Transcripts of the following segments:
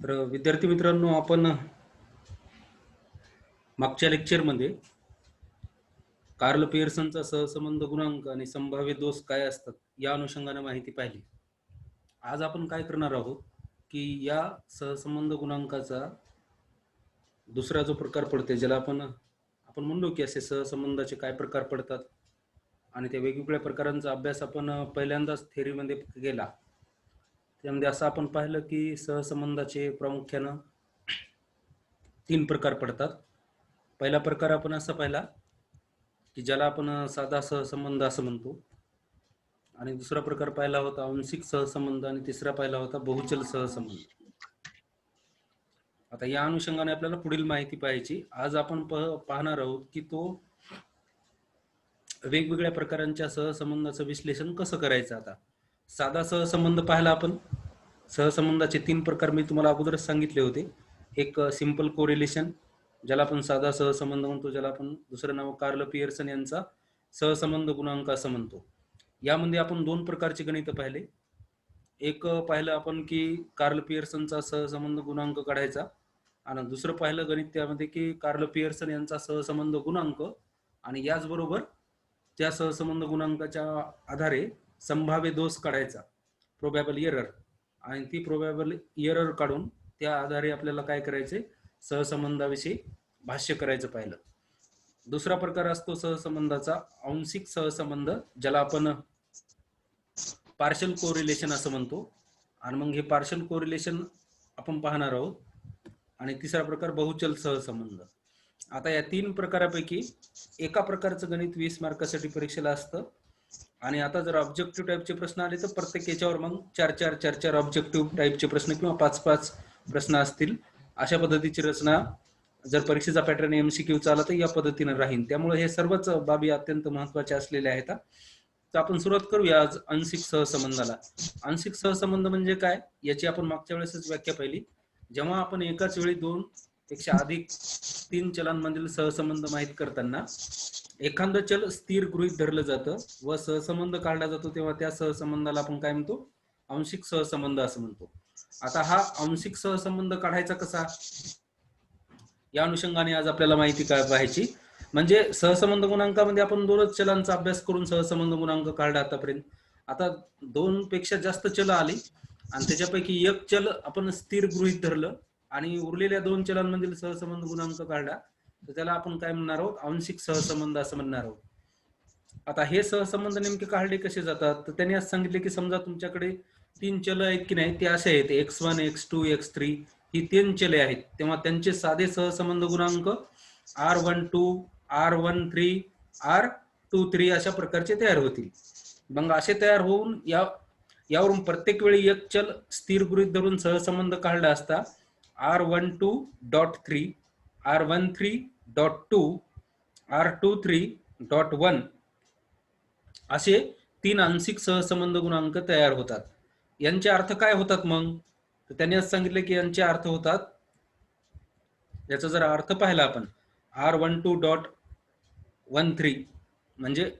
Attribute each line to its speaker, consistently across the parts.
Speaker 1: तर विद्यार्थी मित्रांनो, आपण मागच्या लेक्चरमध्ये कार्ल पियर्सनचा सहसंबंध गुणांक आणि संभाव्य दोष काय असतात या अनुषंगाने माहिती पाहिली. आज आपण काय करणार आहोत की या सहसंबंध गुणांकाचा दुसरा जो प्रकार पडते, ज्याला आपण म्हणलो की असे सहसंबंधाचे काय प्रकार पडतात आणि त्या वेगवेगळ्या प्रकारांचा अभ्यास आपण पहिल्यांदाच थेअरीमध्ये केला. त्यामध्ये असं आपण पाहिलं की सहसंबंधाचे प्रामुख्यानं 3 प्रकार पडतात. पहिला प्रकार आपण असा पाहिला की ज्याला आपण साधा सहसंबंध असं म्हणतो, आणि दुसरा प्रकार पाहिला होता आंशिक सहसंबंध, आणि तिसरा पाहिला होता बहुचल सहसंबंध. आता या अनुषंगाने आपल्याला पुढील माहिती पाहायची. आज आपण पाहणार आहोत की तो वेगवेगळ्या प्रकारांच्या सहसंबंधाचं विश्लेषण कसं करायचं. आता साधा सहसंबंध पाहिला आपण. सहसंबंधाचे 3 प्रकार मी तुम्हाला अगोदरच सांगितले होते. एक सिंपल कोरिलेशन, ज्याला आपण साधा सहसंबंध म्हणतो, ज्याला आपण दुसरं नाव कार्ल पियर्सन यांचा सहसंबंध गुणांक असं म्हणतो. यामध्ये आपण 2 प्रकारचे गणित पाहिले. एक पाहिलं आपण की कार्ल पियर्सनचा सहसंबंध गुणांक काढायचा, आणि दुसरं पाहिलं गणित त्यामध्ये की कार्ल पियर्सन यांचा सहसंबंध गुणांक आणि याचबरोबर त्या सहसंबंध गुणांकाच्या आधारे संभाव्य दोष काढायचा, प्रोबॅबल एरर, आणि ती प्रोबॅबल एरर काढून त्या आधारे आपल्याला काय करायचे, सहसंबंधाविषयी भाष्य करायचं पाहिलं. दुसरा प्रकार असतो सहसंबंधाचा आंशिक सहसंबंध, ज्याला आपण पार्शल कोरिलेशन असं म्हणतो, आणि मग हे पार्शल कोरिलेशन आपण पाहणार आहोत. आणि तिसरा प्रकार बहुचल सहसंबंध. आता या 3 प्रकारापैकी एका प्रकारचं गणित 20 मार्कासाठी परीक्षेला असतं, आणि आता जर ऑब्जेक्टिव्ह टाईपचे प्रश्न आले तर प्रत्येक याच्यावर मग 4 ऑब्जेक्टिव्ह टाईपचे प्रश्न किंवा 5 प्रश्न असतील. अशा पद्धतीची रचना जर परीक्षेचा पॅटर्न MCQ आला तर या पद्धतीने राहील. त्यामुळे हे सर्वच बाबी अत्यंत महत्वाच्या असलेल्या आहेत. तर आपण सुरुवात करूया आज आंशिक सहसंबंधाला. आंशिक सहसंबंध म्हणजे काय याची आपण मागच्या वेळेसच व्याख्या पाहिली. जेव्हा आपण एकाच वेळी 2 पेक्षा अधिक 3 चलांमधील सहसंबंध माहित करताना एखादं चल स्थिर गृहीत धरलं जातं व सहसंबंध काढला जातो, तेव्हा त्या सहसंबंधाला आपण काय म्हणतो, आंशिक सहसंबंध असं म्हणतो. आता हा आंशिक सहसंबंध काढायचा कसा, या अनुषंगाने आज आपल्याला माहिती काय पाहायची. म्हणजे सहसंबंध गुणांकामध्ये आपण 2च चलांचा अभ्यास करून सहसंबंध गुणांक काढला आतापर्यंत. आता 2 पेक्षा जास्त चल आली आणि त्याच्यापैकी एक चल आपण स्थिर गृहीत धरलं आणि उरलेल्या 2 चलांमधील सहसंबंध गुणांक काढला, तर त्याला आपण काय म्हणणार आहोत, आंशिक सहसंबंध असं म्हणणार आहोत. आता हे सहसंबंध नेमके काढले कसे जातात, तर त्यांनी आज सांगितले की समजा तुमच्याकडे 3 चल आहेत की नाही, ते असे आहेत x1 x2 x3, ही 3 चले आहेत. तेव्हा त्यांचे साधे सहसंबंध गुणांक R12 R13 R23 अशा प्रकारचे तयार होतील. मग असे तयार होऊन यावरून प्रत्येक वेळी एक चल स्थिर गृहीत धरून सहसंबंध काढला असता R12.3 R13.2 R23.1 असे 3 आंशिक सहसंबंध गुणांक तयार होतात. यांचे अर्थ काय होतात मग, तर त्यांनी असं सांगितले की यांचे अर्थ होतात, याचा जर अर्थ पाहिला आपण R12.13 म्हणजे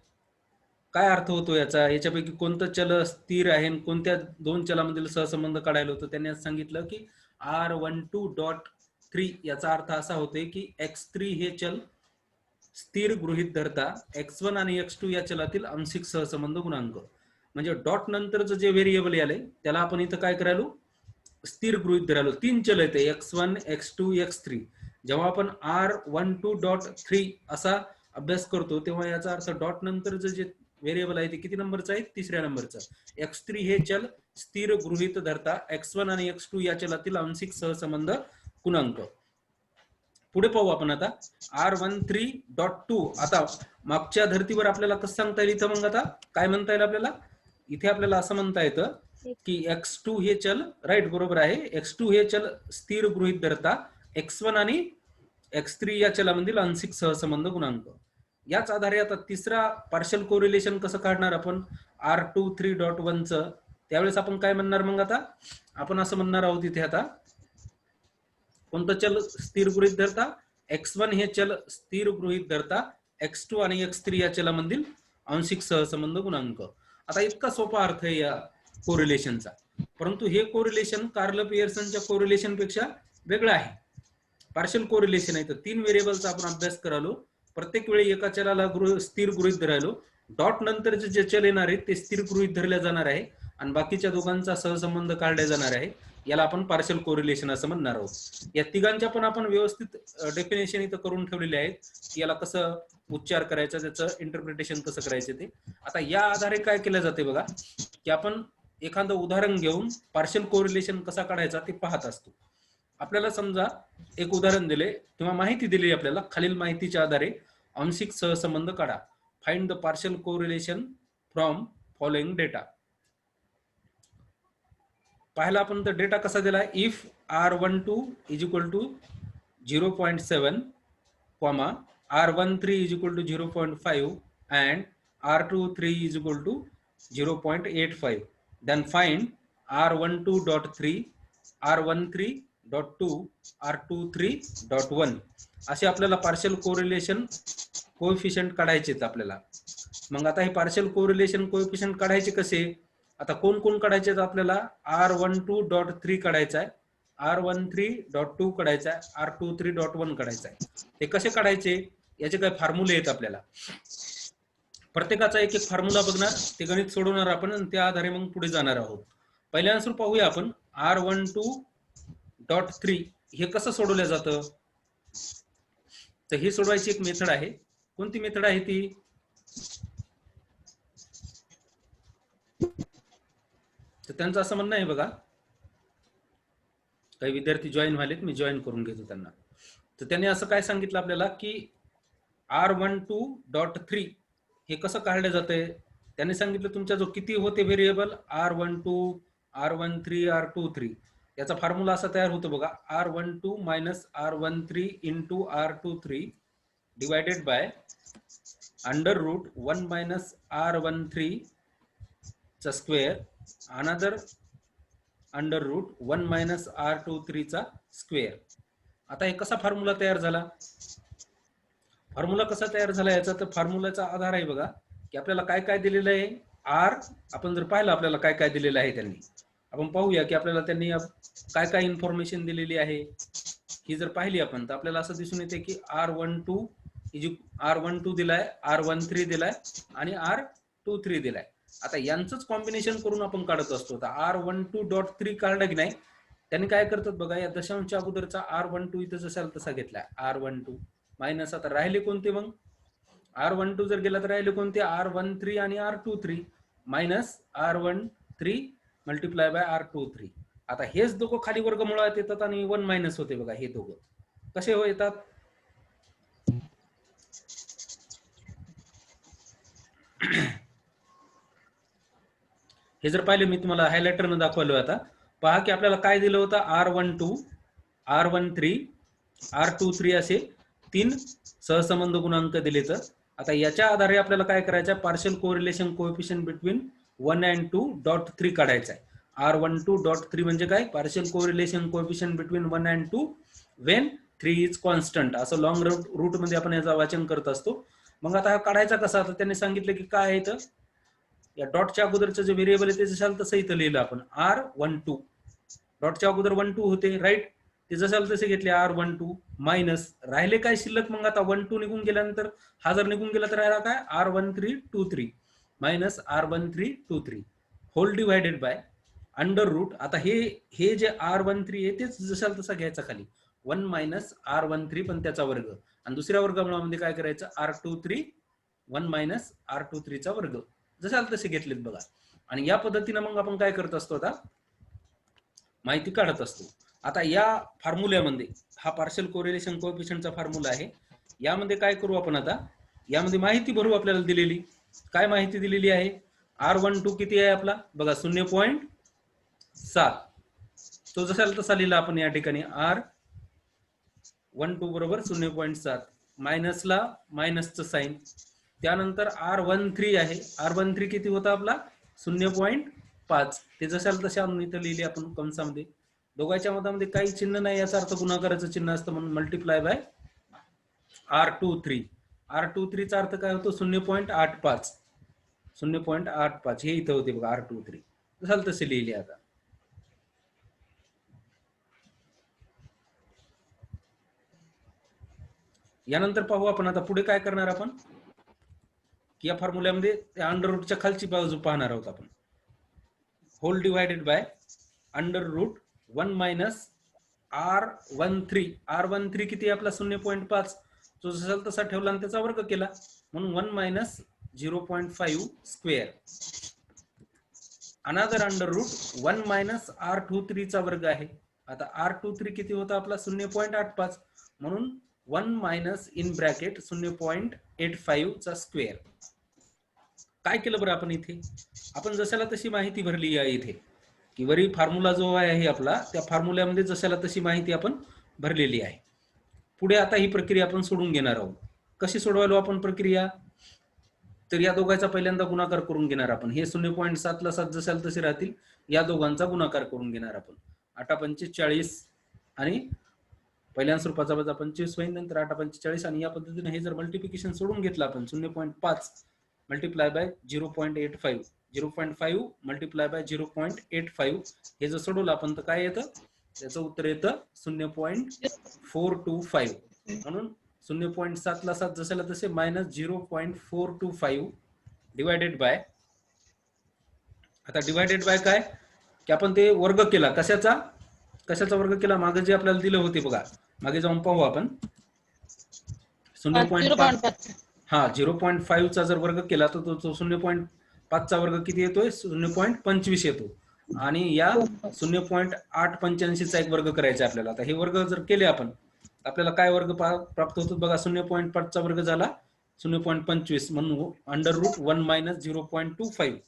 Speaker 1: काय अर्थ होतो याचा, याच्यापैकी कोणतं चल स्थिर आहे आणि कोणत्या 2 चलामधील सहसंबंध काढायला होतं. त्यांनी असं सांगितलं की R12.3 याचा अर्थ असा होते की x3 हे चल स्थिर गृहीत धरता x1 आणि x2 या चलातील आंशिक सहसंबंध गुणांक, म्हणजे डॉट नंतरचं जे व्हेरिएबल आले त्याला आपण इथं काय करायलो, स्थिर गृहीत धरायलो. 3 चल येते x1 x2 x3. जेव्हा आपण R12.3 असा अभ्यास करतो तेव्हा याचा अर्थ डॉट नंतरचं जे व्हेरिएबल आहे ते किती नंबरचं आहे, 3ऱ्या नंबरचं. x3 हे चल स्थिर गृहीत धरता x1 आणि x2 या चलातील आंशिक सहसंबंध गुणांक. पुढे पाहू आपण आता R13.2. आता मागच्या धर्तीवर आपल्याला कसं सांगता येईल, इथं मग आता काय म्हणता येईल आपल्याला, इथे आपल्याला असं म्हणता येतं की x2 हे चल, राईट बरोबर आहे, x2 हे चल स्थिर गृहीत धरता x1 आणि x3 या चलामधील आंशिक सहसंबंध गुणांक. याच आधारे आता तिसरा पार्शल कोरिलेशन कसं काढणार आपण R23.1 चं, त्यावेळेस आपण काय म्हणणार, मग आता आपण असं म्हणणार आहोत इथे, आता कोणतं चल स्थिर गृहीत धरता, x1 हे चल स्थिर गृहीत धरता x2 आणि x3 या चलामधील आंशिक सहसंबंध गुणांक. आता इतका सोपा अर्थ आहे या कोरिलेशनचा. परंतु हे कोरिलेशन कार्ल पियर्सनच्या कोरिलेशन पेक्षा वेगळं आहे. पार्शियल कोरिलेशन आहे. तर 3 व्हेरिएबलचा आपण अभ्यास करालो. प्रत्येक वेळी एका चलाला स्थिर गृहीत धरायलो. डॉट नंतर जे चल येणार आहेत ते स्थिर गृहीत धरल्या जाणार आहे आणि बाकीच्या दोघांचा सहसंबंध काढला जाणार आहे. याला आपण पार्शियल कोरिलेशन असं म्हणणार आहोत. या तिघांच्या पण आपण व्यवस्थित डेफिनेशन इथं करून ठेवलेले आहेत की याला कसं उच्चार करायचा, त्याचं इंटरप्रिटेशन कसं करायचं ते. आता या आधारे काय केलं जाते बघा की आपण एखादं उदाहरण घेऊन पार्शियल कोरिलेशन कसा काढायचा ते पाहत असतो. आपल्याला समजा एक उदाहरण दिले किंवा माहिती दिली आपल्याला, खालील माहितीच्या आधारे आंशिक सहसंबंध काढा. Find the partial correlation from following data. पाहिला आपण तर डेटा कसा दिला, if R12 is equal to 0.7, R13 is equal to 0.5 and R23 is equal to 0.85. Then find R12.3, R13.2, R23.1 असे आपल्याला पार्शियल कोरिलेशन कोएफिशियंट काढायचे आहेत आपल्याला. मग आता हे पार्शियल कोरिलेशन कोएफिशियंट काढायचे कसे, आता कोण कोण काढायचे आहेत आपल्याला, R12.3 काढायचा आहे, R13.2 काढायचा आहे, R23.1 काढायचा आहे. ते कसे काढायचे, याचे काही फॉर्म्युले आहेत आपल्याला. प्रत्येकाचा एक एक फॉर्म्युला बघणार, ते गणित सोडवणार आपण आणि त्या आधारे मग पुढे जाणार आहोत. पहिल्या आन्सर पाहूया आपण. R12.3 हे कसं सोडवलं जातं, तर ही सोडवायची एक मेथड आहे. कोणती मेथड आहे ती, तर त्यांचं असं म्हणणं आहे बघा, काही विद्यार्थी जॉईन व्हालेत, मी जॉईन करून घेतो त्यांना. तर त्यांनी असं काय सांगितलं आपल्याला की R12.3 हे कसं काढलं जातंय. त्यांनी सांगितलं तुमचा जो किती होते व्हेरिएबल R12, R13, R23, याचा फॉर्म्युला असा तयार होतो बघा, R12 minus R13 into R23 divided by under root 1 minus R13 चा square another under root 1 minus R23 चा स्क्वेअर. आता हे कसा फॉर्म्युला तयार झाला, फॉर्म्युला कसा तयार झाला याचा, तर फॉर्म्युलाचा आधार आहे बघा की आपल्याला काय काय दिलेलं आहे. आर आपण जर पाहिलं आपल्याला काय काय दिलेलं आहे त्यांनी, आपण पाहूया की आपल्याला त्यांनी काय काय इन्फॉर्मेशन दिलेली आहे. ही जर पाहिली आपण तर आपल्याला असं दिसून येते की R12 दिलाय, R13 दिलाय आणि R23 दिलाय. आता यांचंच कॉम्बिनेशन करून आपण काढत असतो. तर R12.3 काढलं की नाही, त्यांनी काय करतात बघा, या दशांशच्या अगोदरचा R12 इथं जसा तसा घेतलाय, R12 मायनस आता राहिले कोणते, मग R12 जर गेला तर राहिले कोणते, R13 आणि R23 minus R13 multiply by R23. आता हेच दोघं खाली वर्गमुळात येतात आणि 1 मायनस होते बघा. हे दोघं कसे हो येतात, हे जर पाहिले मी तुम्हाला हायलाइटरनं दाखवलं. आता पहा की आपल्याला काय दिलं होतं, R12, R13, R23 असे 3 सहसंबंध गुणांक दिले. तर आता याच्या आधारे आपल्याला काय करायचं, partial correlation coefficient between 1 and 2.3 काढायचा आहे. R12.3 म्हणजे काय, partial correlation coefficient between 1 and 2 when 3 is constant. असं लॉंग रूट मध्ये आपण याचं वाचन करत असतो. मग आता हा काढायचा कसा, तर त्यांनी सांगितलं की काय आहे, तर या डॉटच्या अगोदरचं जे व्हेरिएबल आहे ते जशाल तसं इथं लिहिलं आपण, R12. डॉटच्या अगोदर 1 2 होते राईट, ते जशाल तसे घेतले R12 मायनस राहिले काय शिल्लक, मग आता 1 2 निघून गेल्यानंतर हा जर निघून गेला तर राहिला काय R1323 minus R1323 whole divided by under root. आता हे जे R13 आहे तेच जशाल तसा घ्यायचा खाली, 1 मायनस R13 पण त्याचा वर्ग, आणि दुसऱ्या वर्गमुळामध्ये काय करायचं, R23 1 मायनस R23 चा वर्ग, जशाल तसे घेतलेत बघा. आणि या पद्धतीने मग आपण काय करत असतो, आता माहिती काढत असतो. आता या फॉर्म्युल्यामध्ये हा पार्शियल कोरिलेशन कोएफिशियंटचा फॉर्म्युला आहे. यामध्ये काय करू आपण, आता यामध्ये माहिती भरू आपल्याला दिलेली. काय माहिती दिलेली आहे, R12 किती आहे आपला बघा 0.7, तो जसा तसा लिहिला आपण या ठिकाणी, R12 बरोबर 0.7, मायनसला मायनसचं साइन. त्यानंतर R13 आहे, R13 किती होता आपला 0.5, ते जशाला तशा इथं लिहिले आपण कंसामध्ये. दोघांच्या मधामध्ये काही चिन्ह नाही, याचा अर्थ गुणाकाराचं चिन्ह असतं, म्हणून मल्टिप्लाय बाय R23. R23 चा अर्थ काय होतो 0.85, 0.85 हे इथं होते बघा R23, जशाला तसे लिहिले. आता यानंतर पाहू आपण आता पुढे काय करणार आपण, की या फॉर्म्युल्यामध्ये त्या अंडर रूटच्या खालची बाजू पाहणार आहोत आपण. Whole divided by under root 1 minus R13 किती आपला 0.5, जो जसा तसा ठेवला आणि त्याचा वर्ग केला, म्हणून 1 मायनस 0.5 स्क्वेअर. अनादर अंडर रूट 1 मायनस R23 चा वर्ग आहे. आता R23 किती होता आपला 0.85, म्हणून 1 मायनस इन ब्रॅकेट 0.85 चा स्क्वेअर. काय केलं बरं आपण इथे, आपण जशाला तशी माहिती भरली आहे इथे, की वरी फॉर्म्युला जो आहे आपला, त्या फॉर्म्युल्यामध्ये जशाला तशी माहिती आपण भरलेली आहे. पुढे आता ही प्रक्रिया आपण सोडून घेणार आहोत. कशी सोडवायलो आपण प्रक्रिया, तर या दोघांचा पहिल्यांदा गुणाकार करून घेणार आपण. हे 0.7 ला 7 जशाला तसे राहतील, या दोघांचा गुणाकार करून घेणार आपण. 8 पंचे 40 आणि पहिल्या स्वरूपाचा वजा 25 होईल, नंतर 8 पंचे 40, आणि या पद्धतीने हे जर मल्टिप्लिकेशन सोडून घेतलं आपण, 0.5 मल्टिप्लाय बाय 0.85, 0.5 मल्टिप्लाय बाय 0.85, हे जर सोडवलं आपण तर काय येतं, त्याचं उत्तर येतं 0.425. म्हणून 0.7 ला 7 जशाला तसे मायनस 0.425 डिवायडेड बाय, आता डिवायडेड बाय काय, की आपण ते वर्ग केला, कशाचा वर्ग केला, मागे जे आपल्याला दिले होते बघा, मागे जाऊन पाहू आपण. 0.5, हा 0.5 चा जर वर्ग केला तर तो 0.5 चा वर्ग किती येतोय, 0.25 येतो. आणि या 0.885 चा एक वर्ग करायचा आपल्याला. आता हे वर्ग जर केले आपण, आपल्याला काय वर्ग प्राप्त होतो बघा, 0.5 चा वर्ग झाला 0.25, म्हणून अंडर रूट 1 मायनस 0.25.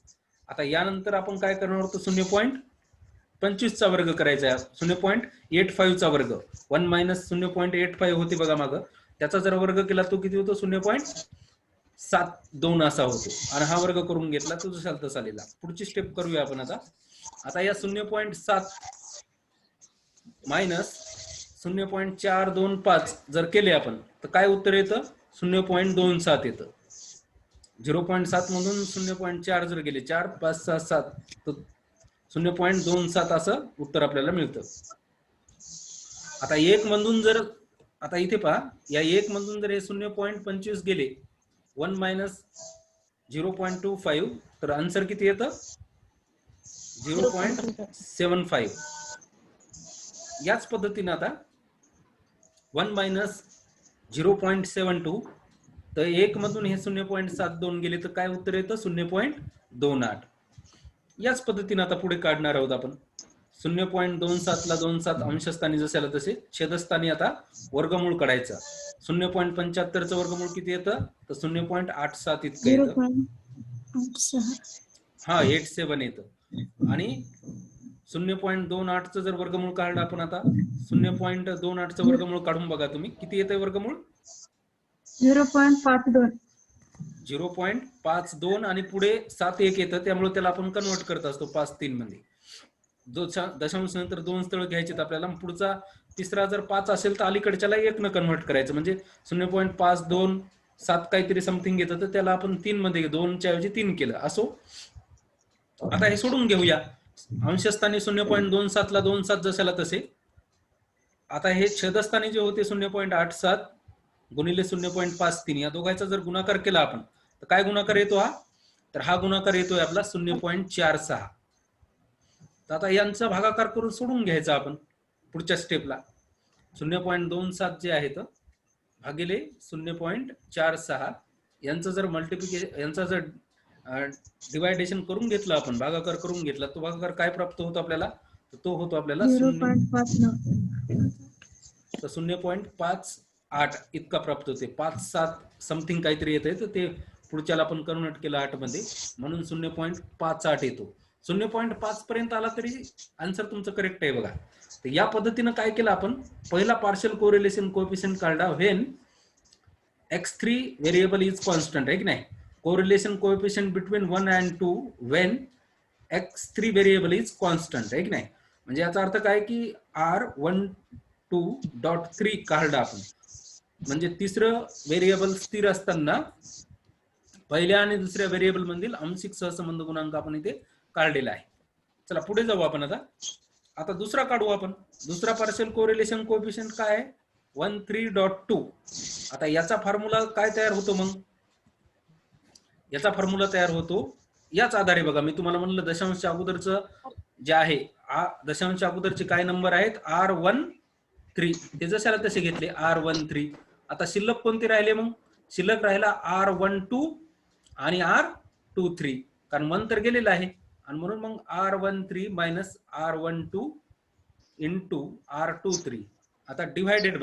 Speaker 1: आता यानंतर आपण काय करणार होतो, 0.25 चा वर्ग करायचा आहे, 0.85 चा वर्ग, 1 मायनस 0.85 होते बघा मागं, त्याचा जर वर्ग केला तो किती होतो, 0.72 असा होतो. आणि हा वर्ग करून घेतला तो जसा तसा लिहिला. पुढची स्टेप करूया आपण आता. आता या 0.7 मायनस 0.425 जर केले आपण तर काय उत्तर येतं, 0.27 येतं. 0.7 मधून 0.4 जर गेले, 4 5 6 7, तर 0.27 असं उत्तर आपल्याला मिळतं. आता एक मधून जर, आता इथे पहा, या एक मधून जर हे 0.25 गेले, 1 मायनस 0.25, तर आन्सर किती येतं, 0.75. याच पद्धतीने आता 1 मायनस 0.72, तर एक मधून हे 0.72 गेले तर काय उत्तर येतं, 0.28. याच पद्धतीने आता पुढे काढणार आहोत आपण. 0.27 ला 27 अंशस्थानी जशाला तसे, छेदस्थानी आता वर्गमूळ काढायचा. 0.75 चं वर्गमूळ किती येतं, तर 0.87 इतकं येतं. हा 87 येतं. आणि 0.28 चं जर वर्गमूळ काढलं आपण, आता 0.28 चं वर्गमूळ काढून बघा तुम्ही, किती येतंय वर्गमूळ,
Speaker 2: 0.52.
Speaker 1: 0.52 आणि पुढे 7 1 येतं, त्यामुळे त्याला आपण कन्वर्ट करत असतो 5 3 मध्ये. दशांश नंतर 2 स्थळ घ्यायचे आपल्याला. पुढचा तिसरा जर 5 असेल तर अलीकडच्याला 1 न कन्वर्ट करायचं, म्हणजे 0.52 7 काहीतरी समथिंग येतं, तर त्याला आपण 3 मध्ये 2 च्या ऐवजी 3 केलं असो. आता हे सोडून घेऊया, अंशस्थानी 0.27 ला 27 जशाला तसे. आता हे छेदस्थानी जे होते 0.87 गुणिले 0.53, या दोघांचा जर गुणाकार केला आपण तर काय गुणाकार येतो हा, तर हा गुणाकार येतोय आपला 0.46. तर आता यांचा भागाकार करून सोडून घ्यायचा आपण पुढच्या स्टेपला. 0.27 जे आहे तर भागिले 0.46, यांचं जर मल्टिप्लिकेशन, यांचा जर डिवायडेशन करून घेतलं आपण, भागाकार करून घेतला, तो भागाकार काय प्राप्त होतो आपल्याला, तर तो होतो आपल्याला 0.58 इतका प्राप्त होते. 5 7 समथिंग काहीतरी येते, तर ते पुढच्याला आपण कन्वर्ट केलं 8 मध्ये, म्हणून 0.58 येतो. 0.5 पर्यंत आला तरी आन्सर तुमचं करेक्ट आहे बघा. तर या पद्धतीनं काय केलं आपण, पहिला पार्शियल कोरिलेशन कोएफिशियंट काढला when x3 variable is constant, आहे की नाही. Correlation coefficient between 1 and 2 when x3 variable is constant, आहे की नाही. म्हणजे याचा अर्थ काय की R12.3 काढला आपण, म्हणजे तिसरं व्हेरिएबल स्थिर असताना पहिल्या आणि दुसऱ्या व्हेरिएबल मधील आंशिक सहसंबंध गुणांक आपण इथे काढलेला आहे. चला पुढे जाऊ आपण. आता दुसरा काढू आपण. दुसरा पार्शियल कोरिलेशन कोएफिशियंट काय आहे, 13.2. आता याचा फॉर्म्युला काय तयार होतो मग? याचा फॉर्म्युला तयार होतो याच आधारे बघा, मी तुम्हाला म्हणलं दशांशच्या अगोदरचं जे आहे दशांशच्या अगोदरचे काय नंबर आहेत R13, ते जशाला तसे घेतले R13. आता शिल्लक कोणते राहिले मग? शिल्लक राहिला R12 आणि R23, कारण 1 तर गेलेला आहे, आणि म्हणून मग R13 minus R12 into R23. आता डिवायडेड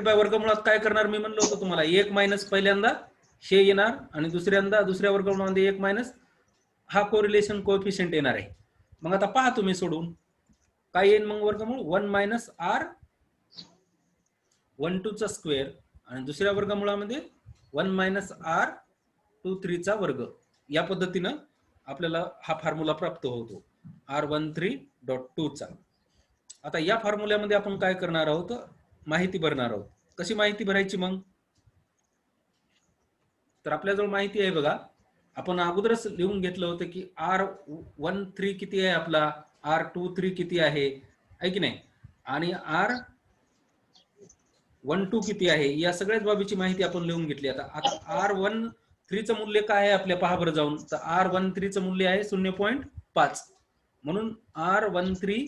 Speaker 1: बाय वर्गमुळात काय करणार मी म्हणलं होतं तुम्हाला, 1 मायनस पहिल्यांदा हे येणार आणि दुसऱ्या वर्गमुळामध्ये 1 मायनस हा कोरिलेशन कोएफिशियंट येणार आहे. मग आता पहा तुम्ही सोडून काय येईल मग वर्गमूळ 1 मायनस R12 चा स्क्वेअर आणि दुसऱ्या वर्गमुळामध्ये 1 मायनस R23 चा वर्ग. या पद्धतीनं आपल्याला हा फॉर्म्युला प्राप्त होतो R13.2 चा. आता या फॉर्म्युल्यामध्ये आपण काय करणार आहोत, माहिती भरणार आहोत. कशी माहिती भरायची मग? तर आपल्याजवळ माहिती आहे बघा, आपण अगोदरच लिहून घेतलं होतं की R13 किती आहे आपला, R23 किती आहे की नाही, आणि R12 किती आहे, या सगळ्याच बाबीची माहिती आपण लिहून घेतली. आता R13 चं मूल्य काय आहे आपल्या, पहा बरं जाऊन. तर R13 चं मूल्य आहे 0.5, म्हणून R13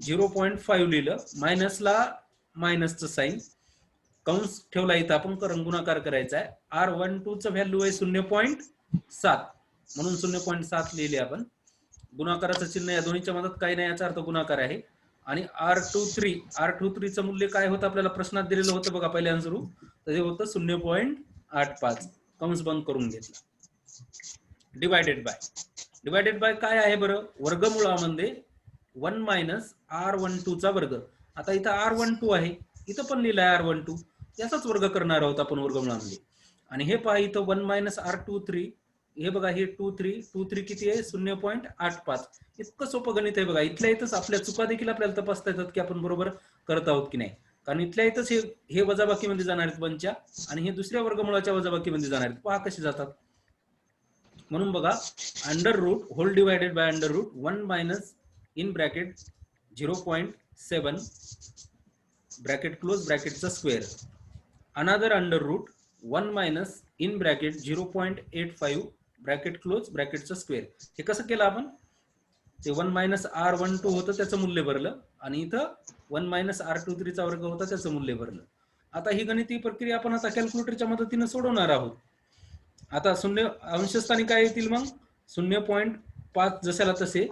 Speaker 1: 0.5 लिहिलं, मायनसला मायनसचं साईन, कंस ठेवला इथं आपण, कारण गुणाकार करायचा आहे. R12 चं व्हॅल्यू आहे 0.7, म्हणून 0.7 लिहिले आपण. गुणाकाराचं चिन्ह या दोन्हीच्या मधात काही नाही, याचा अर्थ गुणाकार आहे. आणि R23 चं मूल्य काय होतं आपल्याला प्रश्नात दिलेलं होतं बघा, पहिल्या आन्सर तर हे होतं 0.85, कंस बंद करून घेतला. डिवायडेड बाय काय आहे बरं, वर्गमुळामध्ये 1 मायनस R12 चा वर्ग. आता इथं R12 आहे, इथं पण लिहिलंय R12, याचाच वर्ग करणार आहोत आपण वर्गमुळामध्ये. आणि हे पहा इथं 1 मायनस R23, हे बघा हे 23 किती आहे 0.85. इतकं सोपं गणित आहे बघा. इथल्या इथंच आपल्या चुका देखील आपल्याला तपासता येतात की आपण बरोबर करत आहोत की नाही, कारण इथल्या इथंच हे वजाबाकीमध्ये जाणार आहेत 1च्या, आणि हे दुसऱ्या वर्गमुळाच्या वजाबाकीमध्ये जाणार आहेत. पहा कसे जातात. म्हणून बघा, under root whole divided by under root 1 minus in bracket 0.7 bracket close ब्रॅकेटचा square, another under root 1 minus in bracket 0.85 bracket close ब्रॅकेटचा स्क्वेअर. हे कसं केलं आपण, ते 1 मायनस R12 होतं त्याचं मूल्य भरलं, आणि इथं 1 मायनस R23 चा वर्ग होता त्याचं मूल्य भरलं. आता ही गणिती प्रक्रिया आपण आता कॅल्क्युलेटरच्या मदतीने सोडवणार आहोत. आता अंशस्थानी काय येतील मग, 0.5 जशाला तसे,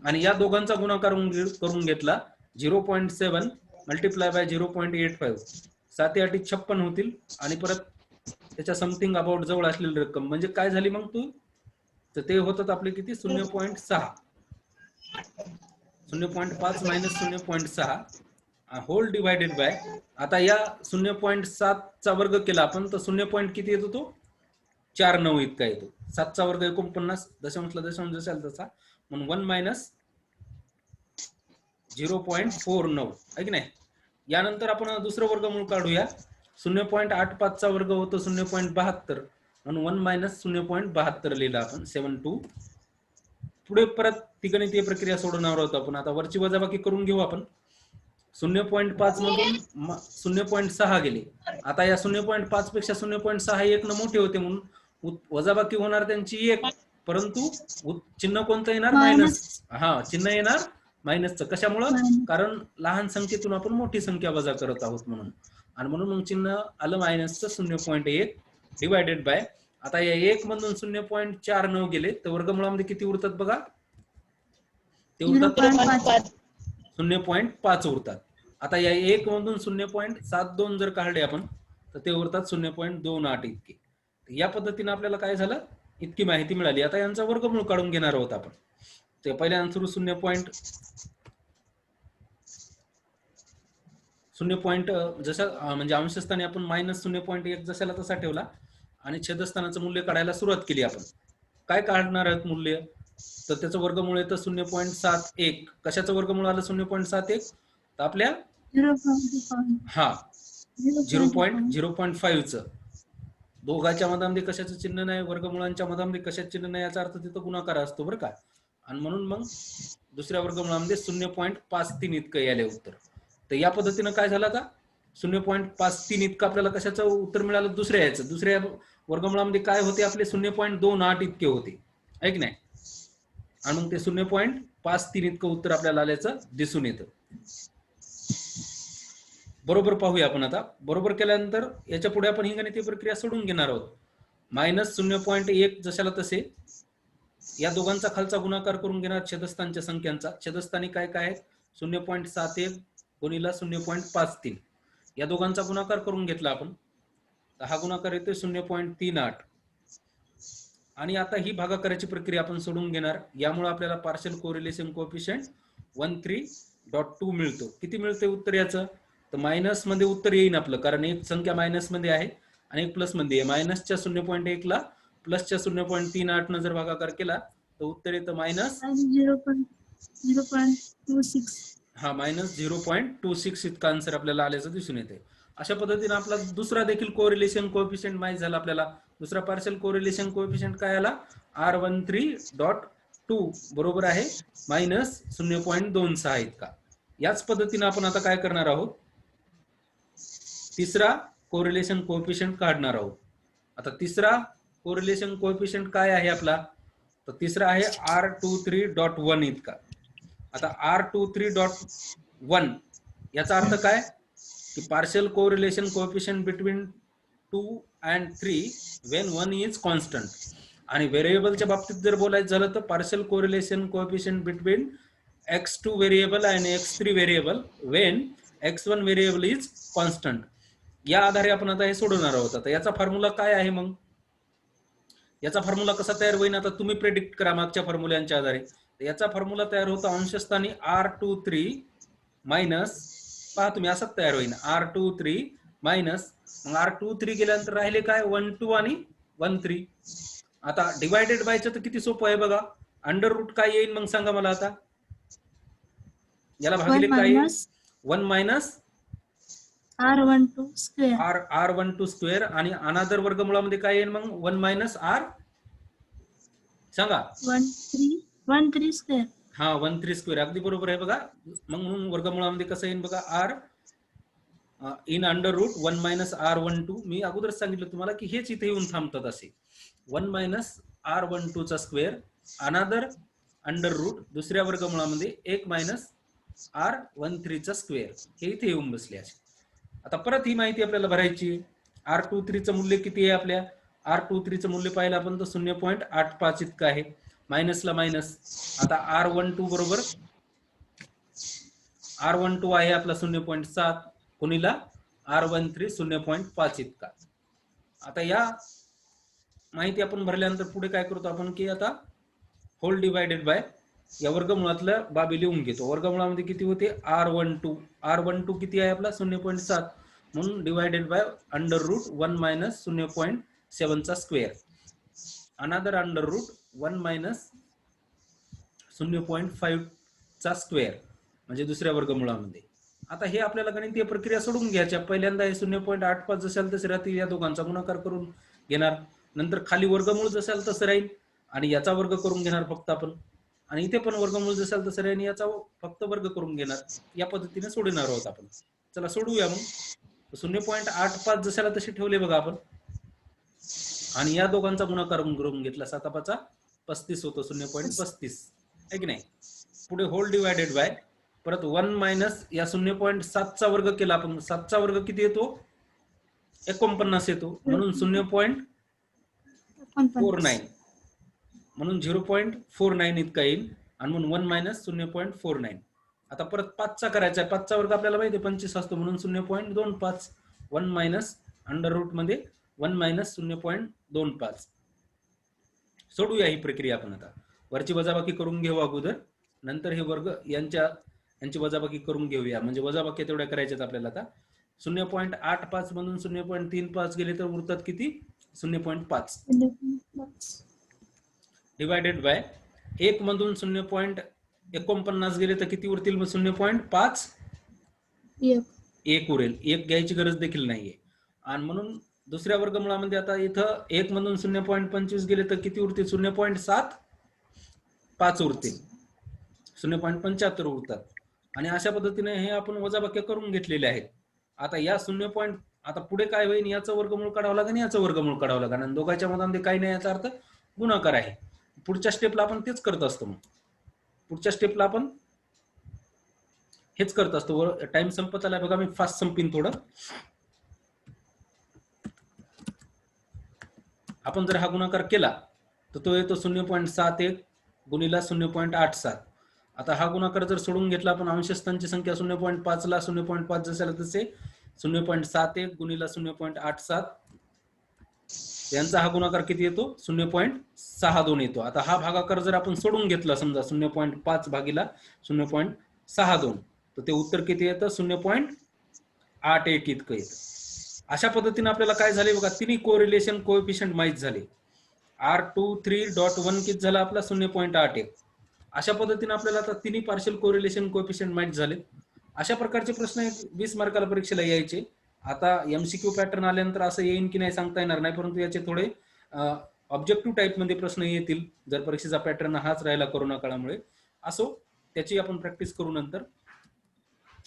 Speaker 1: आणि या दोघांचा गुणाकार करून घेतला 0.7 मल्टिप्लाय बाय 0.85, 7 8 56 होतील, आणि परत त्याच्या समथिंग अबाउट जवळ असलेली रक्कम म्हणजे काय झाली मग तू, तर ते होतात आपले किती 0.6, 0.5 मायनस 0.6 होल डिवायडेड बाय. आता या 0.7 चा वर्ग केला आपण तर 0. किती येतो तो 4.9 इतका येतो. 7 चा वर्ग 49, दशांशला दशांश जसाल तसा, म्हणून 1 मायनस 0.49 आहे की नाही. यानंतर आपण दुसरं वर्गमूळ काढूया. 0.85 चा वर्ग होतो 0.72, म्हणून 1 मायनस 0.72 लिहिला आपण 72. पुढे परत ती गणितीय प्रक्रिया सोडवणार आहोत आपण. आता वरची वजाबाकी करून घेऊ आपण. 0.5 मधून 0.6 गेले. आता या 0.5 पेक्षा 0.6 1 न मोठे होते, म्हणून वजाबाकी होणार त्यांची 1, परंतु चिन्ह कोणतं येणार, मायनस. हा, चिन्ह येणार मायनसचं. कशामुळं, कारण लहान संख्येतून आपण मोठी संख्या वजा करत आहोत म्हणून, आणि म्हणून मग चिन्ह आलं मायनसचं 0.1 डिवायडेड बाय. आता या 1 मधून 0.49 गेले तर वर्गमुळामध्ये किती उरतात बघा, ते उरतात 0.5 उरतात. आता या 1 मधून 0.72 जर काढले आपण तर ते उरतात 0.28 इतके. या पद्धतीने आपल्याला काय झालं, इतकी माहिती मिळाली. आता यांचा वर्गमूळ काढून घेणार आहोत आपण. ते पहिल्या आन्सर 0. जसं म्हणजे अंशस्थानी आपण मायनस 0.1 जशाला तसा ठेवला, आणि छेदस्थानाचं मूल्य काढायला सुरुवात केली आपण. काय काढणार आहेत मूल्य, तर त्याचं वर्गमूळ येतं 0.71. कशाचं वर्गमूळ आलं 0.71, तर आपल्या 0.5 चं. दोघांच्या मधामध्ये कशाचं चिन्ह नाही, वर्गमुळांच्या मधामध्ये कशाचं चिन्ह नाही, याचा अर्थ तिथं गुणाकार असतो बरं का. आणि म्हणून मग दुसऱ्या वर्गमुळामध्ये 0.53 इतकं यायला उत्तर. तर या पद्धतीनं काय झालं आता 0.53 इतकं आपल्याला कशाचं उत्तर मिळालं, दुसऱ्या याचं. दुसऱ्या वर्गमुळामध्ये काय होते आपले 0.28 इतके होते, आहे की नाही. आणि मग ते 0.53 इतकं उत्तर आपल्याला आल्याचं दिसून येतं. बरोबर पाहूया आपण आता. बरोबर केल्यानंतर याच्या पुढे आपण ही गणितीय प्रक्रिया सोडून घेणार आहोत. -0.1 जशाला तसे या दोघांचा खालचा गुणाकार करून घेणार छेदस्थानच्या संख्यांचा. छेदस्थानी काय काय आहेत, 0.71 गुणिला 0.53 या दोघांचा गुणाकार करून घेतला आपण. तर हा गुणाकार येतोय 0.38. आणि आता ही भागाकाराची प्रक्रिया आपण सोडून घेणार. यामुळे आपल्याला पार्शियल कोरिलेशन कोएफिशियंट 13.2 मिळतो. किती मिळते उत्तर याचं, तर मायनस मध्ये उत्तर येईन आपलं, कारण एक संख्या मायनस मध्ये आहे आणि एक प्लस मध्ये आहे. मायनसच्या 0.1 ला प्लसच्या 0.38 न जर भागाकार केला तर उत्तर येतं मायनस
Speaker 2: 0.26.
Speaker 1: हा -0.26 इतका आन्सर आपल्याला आल्याचं दिसून येते. अशा पद्धतीने आपला दुसरा देखील कोरिलेशन कोएफिशियंट माहित झाला आपल्याला. दुसरा पार्शियल कोरिलेशन कोएफिशियंट काय आला, R13.2 बरोबर आहे -0.26 इतका. याच पद्धतीने आपण आता काय करणार आहोत, तिसरा कोरिलेशन कोएफिशियंट काढणार आहोत. आता तिसरा कोरिलेशन कोएफिशियंट काय आहे आपला, तर तिसरा आहे R23.1 इतका. आता R23.1 याचा अर्थ काय, की partial correlation coefficient between 2 and 3 when 1 is constant. आणि व्हेरिएबलच्या बाबतीत जर बोलायचं झालं तर partial correlation coefficient between x2 variable आणि x3 variable when x1 variable is constant. या आधारे आपण आता हे सोडवणार आहोत. आता याचा फॉर्म्युला काय आहे, मग याचा फॉर्म्युला कसा तयार होईल, आता तुम्ही प्रेडिक्ट करा मागच्या फॉर्म्युल्यांच्या आधारे. याचा फॉर्म्युला तयार होतो अंशस्थानी R23 मायनस, पहा तुम्ही असाच तयार होईल R23 मायनस, मग R23 गेल्यानंतर राहिले काय 12 आणि 13. आता डिवायडेड बायचं तर किती सोपं आहे बघा, अंडर रूट काय येईल मग सांगा मला आता, याला भागिले काय येईल, 1 minus
Speaker 2: R12 square,
Speaker 1: R12 square, आणि अनादर वर्गमुळामध्ये काय येईल मग 1 मायनस R सांगा
Speaker 2: 13 स्क्वेअर.
Speaker 1: हा 13 स्क्वेअर, अगदी बरोबर आहे बघा. मग म्हणून वर्गमुळामध्ये कसं येईल बघा, R in under root 1 minus R12. मी अगोदरच सांगितलं तुम्हाला की हेच इथे येऊन थांबतात असे, 1 मायनस R12 चा स्क्वेअर अनादर अंडर रूट दुसऱ्या वर्गमुळामध्ये 1 मायनस R13 चा स्क्वेअर, हे इथे येऊन बसले असे. आता परत ही माहिती आपल्याला भरायची. R23 चं मूल्य किती आहे आपल्या, R23 चं मूल्य पाहिलं आपण तर 0.85 इतकं आहे, मायनसला मायनस. आता R12 बरोबर R12 आहे आपला 0.7 कोणीला R13 0.5 इतका. आता या माहिती आपण भरल्यानंतर पुढे काय करतो आपण की आता होल डिवायडेड बाय या वर्गमुळातल्या बाबी लिहून घेतो. वर्गमुळामध्ये किती होते R12 किती आहे आपला 0.7 म्हणून divided by under root 1 minus 0.7 चा स्क्वेअर अनादर अंडर रूट 1 मायनस 0.5 चा स्क्वेअर म्हणजे दुसऱ्या वर्गमुळामध्ये. आता हे आपल्याला गणितीय प्रक्रिया सोडून घ्यायच्या. पहिल्यांदा हे 0.85 जशाल तसे राहतील, या दोघांचा गुणाकार करून घेणार, नंतर खाली वर्गमूळ जशाल तसं राहील आणि याचा वर्ग करून घेणार फक्त आपण, आणि इथे पण वर्गमूळ जशाल तसं राहील याचा फक्त वर्ग करून घेणार. या पद्धतीने सोडणार आहोत आपण. चला सोडूया मग. 0.85 जशाला तसे ठेवले बघा आपण, आणि या दोघांचा गुणाकार करून घेतला, 7 35 होतो 0.35 आहे की नाही. पुढे होल डिवायडेड बाय परत 1 मायनस या 0.7 चा वर्ग केला आपण, 7 चा वर्ग किती येतो 49 येतो म्हणून 0.49 म्हणून 0.49 इतका येईल, आणि म्हणून 1 मायनस 0.49. आता परत 5 चा करायचा आहे, 5 चा वर्ग आपल्याला माहिती 25 असतो म्हणून 0.25 1 मायनस अंडर रूट मध्ये 1 मायनस 0.25. सोडूया ही प्रक्रिया आपण. आता वरची वजाबाकी करून घेऊ अगोदर, नंतर हे वर्ग यांची वजाबाकी करून घेऊया, म्हणजे वजाबाकी तेवढ्या करायच्यात आपल्याला. आता 0.85 मधून 0.35 गेले तर उरतात किती 0.5 डिवायडेड बाय 1 मधून 0.49 गेले तर किती उरतील मग 0.5 1 उरेल, 1 घ्यायची गरज देखील नाहीये. आणि म्हणून दुसऱ्या वर्गमुळामध्ये आता इथं 1 मधून 0.25 गेले तर किती उरतील 0.75 उरतील, 0.75 उरतात. आणि अशा पद्धतीने हे आपण वजाबाकी करून घेतलेले आहेत. आता या 0 पॉईंट आता पुढे काय होईल, याचं वर्गमूळ काढावं लागेल, याचं वर्गमूळ काढावं लागेल आणि दोघांच्या मधामध्ये काही नाही याचा अर्थ गुणाकार आहे. पुढच्या स्टेपला आपण तेच करत असतो. मग पुढच्या स्टेपला आपण हेच करत असतो. टाइम संपत आला बघा, मी फास्ट संपीन थोडं. आपण जर हा गुणाकार केला तर तो येतो 0.71 गुणिला 0.87. आता हा गुणाकार जर सोडून घेतला आपण, अंशस्थांची संख्या 0.5 ला 0.5 जसे तसे 0.71 गुणिला 0.87 यांचा हा गुणाकार किती येतो, 0.62 येतो. आता हा भागाकार जर आपण सोडून घेतला समजा 0.5 भागिला 0.62 तर ते उत्तर किती येतं, 0.81 इतकं येतं. अशा पद्धतीने आपल्याला काय झाले बघा, तिन्ही कोरिलेशन कोएफिशियंट माहित झाले. R23.1 किती झाला आपला, 0.81. अशा पद्धतीने आपल्याला आता तिन्ही पार्शियल कोरिलेशन कोएफिशियंट माहित झाले. अशा प्रकारचे प्रश्न 20 मार्काला परीक्षेला यायचे. आता एमसीक्यू पॅटर्न आल्यानंतर असं येईन की नाही सांगता येणार नाही, परंतु याचे थोडे ऑब्जेक्टिव्ह टाईप मध्ये प्रश्न येतील जर परीक्षेचा पॅटर्न हाच राहिला कोरोना काळामुळे. असो, त्याची आपण प्रॅक्टिस करू नंतर.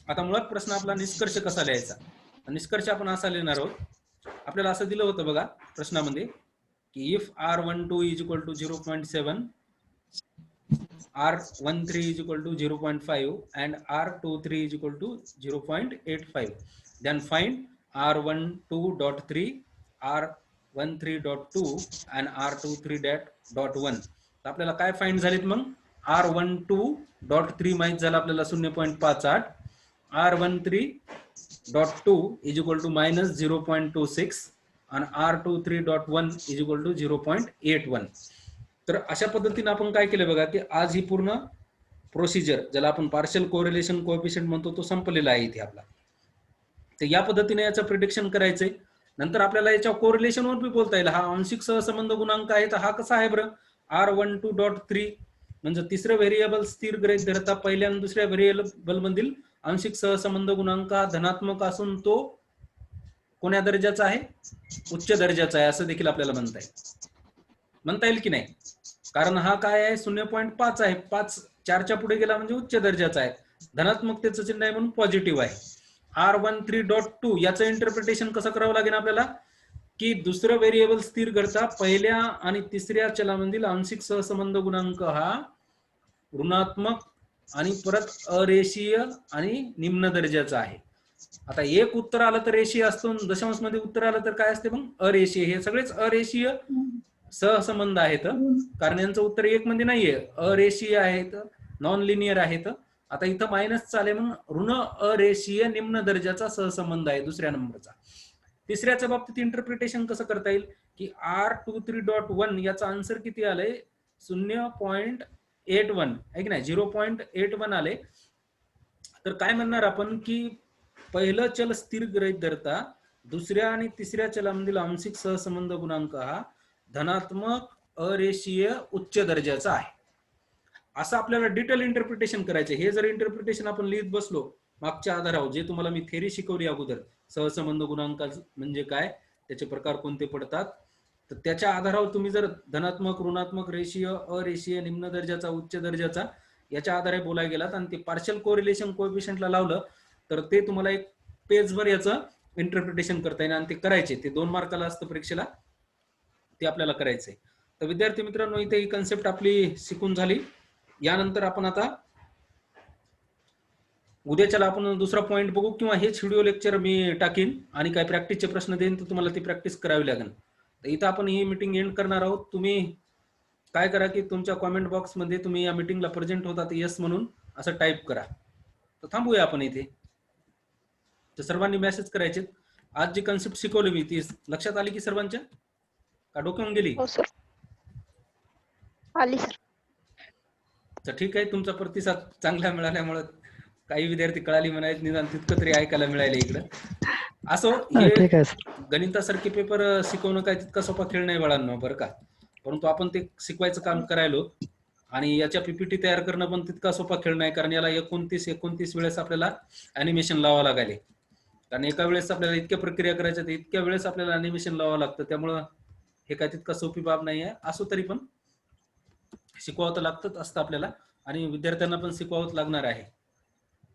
Speaker 1: आता मुळात प्रश्न आपला निष्कर्ष कसा लिहायचा. निष्कर्ष आपण असा लिहिणार आहोत. आपल्याला असं दिलं होतं बघा प्रश्नामध्ये की if R12 is equal to 0.7, R13 is equal to 0.5 and R23 is equal to 0.85. Then find R12.3, R13.2 and R23.1. आपल्याला काय फाइंड झालेत मग, R12.3 माहित झालं आपल्याला 0.58, R13.2 is equal to minus 0.26 and R23.1 is equal to 0.81. तर अशा पद्धतीने आपण काय केलं बघा की आज ही पूर्ण प्रोसिजर, ज्याला आपण पार्शियल कोरिलेशन कोएफिशियंट म्हणतो, तो संपलेला आहे इथे आपला. तर या पद्धतीने याचं प्रिडिक्शन करायचंय. नंतर आपल्याला याच्या कोरिलेशनवर बी बोलता येईल. हा आंशिक सहसंबंध गुणांक आहे, तर हा कसा आहे बरं, R12.3 म्हणजे तिसरं व्हेरिएबल स्थिर गृहीत धरता पहिल्या आणि दुसऱ्या व्हेरिएबल मधील आंशिक सहसंबंध गुणांक हा धनात्मक असून तो कोण्या दर्जाचा आहे, उच्च दर्जाचा आहे, असं देखील आपल्याला म्हणता येईल की नाही. कारण हा काय आहे, 0.5 आहे, 5 4च्या पुढे गेला म्हणजे उच्च दर्जाचा आहे, धनात्मकतेचं चिन्ह आहे म्हणून पॉझिटिव्ह आहे. R13.2 याचं इंटरप्रिटेशन कसं करावं लागेल आपल्याला, की दुसरं व्हेरिएबल स्थिर करता पहिल्या आणि तिसऱ्या चलामधील आंशिक सहसंबंध गुणांक हा ऋणात्मक आणि परत अरेषीय आणि निम्न दर्जाचा आहे. आता एक उत्तर आलं तर रेषीय असतो, दशांश मध्ये उत्तर आलं तर काय असते मग, अरेषीय. हे सगळेच अरेषीय सहसंबंध आहेत, कारण यांचं उत्तर एक मध्ये नाहीये, अरेषीय आहेत, नॉन लिनियर आहेत. आता इथं मायनस चाले, मग ऋण अरेषीय निम्न दर्जाचा सहसंबंध आहे दुसऱ्या नंबरचा. तिसऱ्याच्या बाबतीत इंटरप्रिटेशन कसं करता येईल, की R23.1 याचा आन्सर किती आलंय, 0.81 आहे की नाही, 0.81 आले. तर काय म्हणणार आपण की पहिलं चल स्थिर गृहीत धरता दुसऱ्या आणि तिसऱ्या चलामधील आंशिक सहसंबंध गुणांक हा धनात्मक अरेषीय उच्च दर्जाचा आहे, असं आपल्याला डिटेल इंटरप्रिटेशन करायचं. हे जर इंटरप्रिटेशन आपण लिहित बसलो मागच्या आधारावर, जे तुम्हाला मी थेरी शिकवली अगोदर, सहसंबंध गुणांक म्हणजे काय, त्याचे प्रकार कोणते पडतात, तर त्याच्या आधारावर तुम्ही जर धनात्मक, ऋणात्मक, रेषीय, अरेषीय, निम्न दर्जाचा, उच्च दर्जाचा याच्या आधारे बोलायला गेलात आणि ते पार्शियल कोरिलेशन कोएफिशियंटला लावलं तर ते तुम्हाला एक पेजभर याचं इंटरप्रिटेशन करता येईल आणि ते करायचे. ते 2 मार्काला असतं परीक्षेला, ते आपल्याला करायचंय. तर विद्यार्थी मित्रांनो, इथे ही कन्सेप्ट आपली शिकून झाली. यानंतर आपण आता उद्याच्याला आपण दुसरा पॉइंट बघू, किंवा हेच व्हिडिओ लेक्चर मी टाकीन आणि काही प्रॅक्टिसचे प्रश्न देईन, तर तुम्हाला ती प्रॅक्टिस करावी लागेल. तर इथं आपण ही मीटिंग एंड करणार आहोत. तुम्ही काय करा की तुमच्या कॉमेंट बॉक्स मध्ये तुम्ही या मीटिंगला प्रेझेंट होतात यस म्हणून असं टाईप करा. तर थांबूया आपण इथे. तर सर्वांनी मेसेज करायचे. आज जी कन्सेप्ट शिकवली मी ती लक्षात आली की सर्वांच्या, का डोक्यावरून गेली?
Speaker 3: हो सर, आली सर.
Speaker 1: तर ठीक आहे, तुमचा प्रतिसाद चांगला मिळाल्यामुळे काही विद्यार्थी कळाली म्हणायचे, निदान तितकं तरी ऐकायला मिळालं इकडं. असो, हे गणितासारखे पेपर शिकवणं काय तितका सोपा खेळ नाही बाळांनो, बरं का. परंतु आपण ते शिकवायचं काम करायलो आणि याच्या पीपीटी तयार करणं पण तितका सोपा खेळ नाही, कारण याला 29 वेळेस आपल्याला अॅनिमेशन लावावं लागेल. कारण एका वेळेस आपल्याला इतक्या प्रक्रिया करायच्या, तर इतक्या वेळेस आपल्याला अॅनिमेशन लावावं लागतं. त्यामुळं हे काय तितका सोपी बाब नाही आहे. असो तरी पण शिकवावं तर लागतच असतं आपल्याला, आणि विद्यार्थ्यांना पण शिकवावंच लागणार आहे.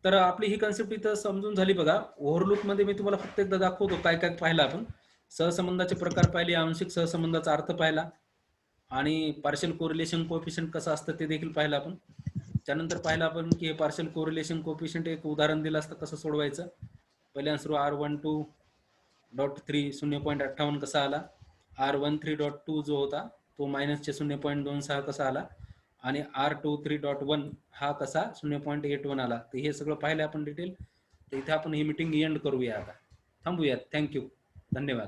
Speaker 1: तर आपली ही कन्सेप्ट इथं समजून झाली बघा. ओव्हरलुक मध्ये मी तुम्हाला फक्त एकदा दाखवतो काय काय पाहिलं आपण. सहसंबंधाचे प्रकार पाहिले, आंशिक सहसंबंधाचा अर्थ पाहिला आणि पार्शियल कोरिलेशन कोएफिशियंट कसं असतं ते देखील पाहिलं आपण. त्यानंतर पाहिलं आपण की हे पार्शियल कोरिलेशन कोएफिशियंट एक उदाहरण दिलं असतं कसं सोडवायचं. पहिले आन्सर R12.3 0.58 कसा आला, R13.2 जो होता तो मायनसचे 0.26 कसा आला आणि R23.1 हा कसा 0.81 आला. तर हे सगळं पाहिलं आपण डिटेल. तर इथे आपण ही मीटिंग एंड करूया आता. थांबूयात. थँक्यू. धन्यवाद.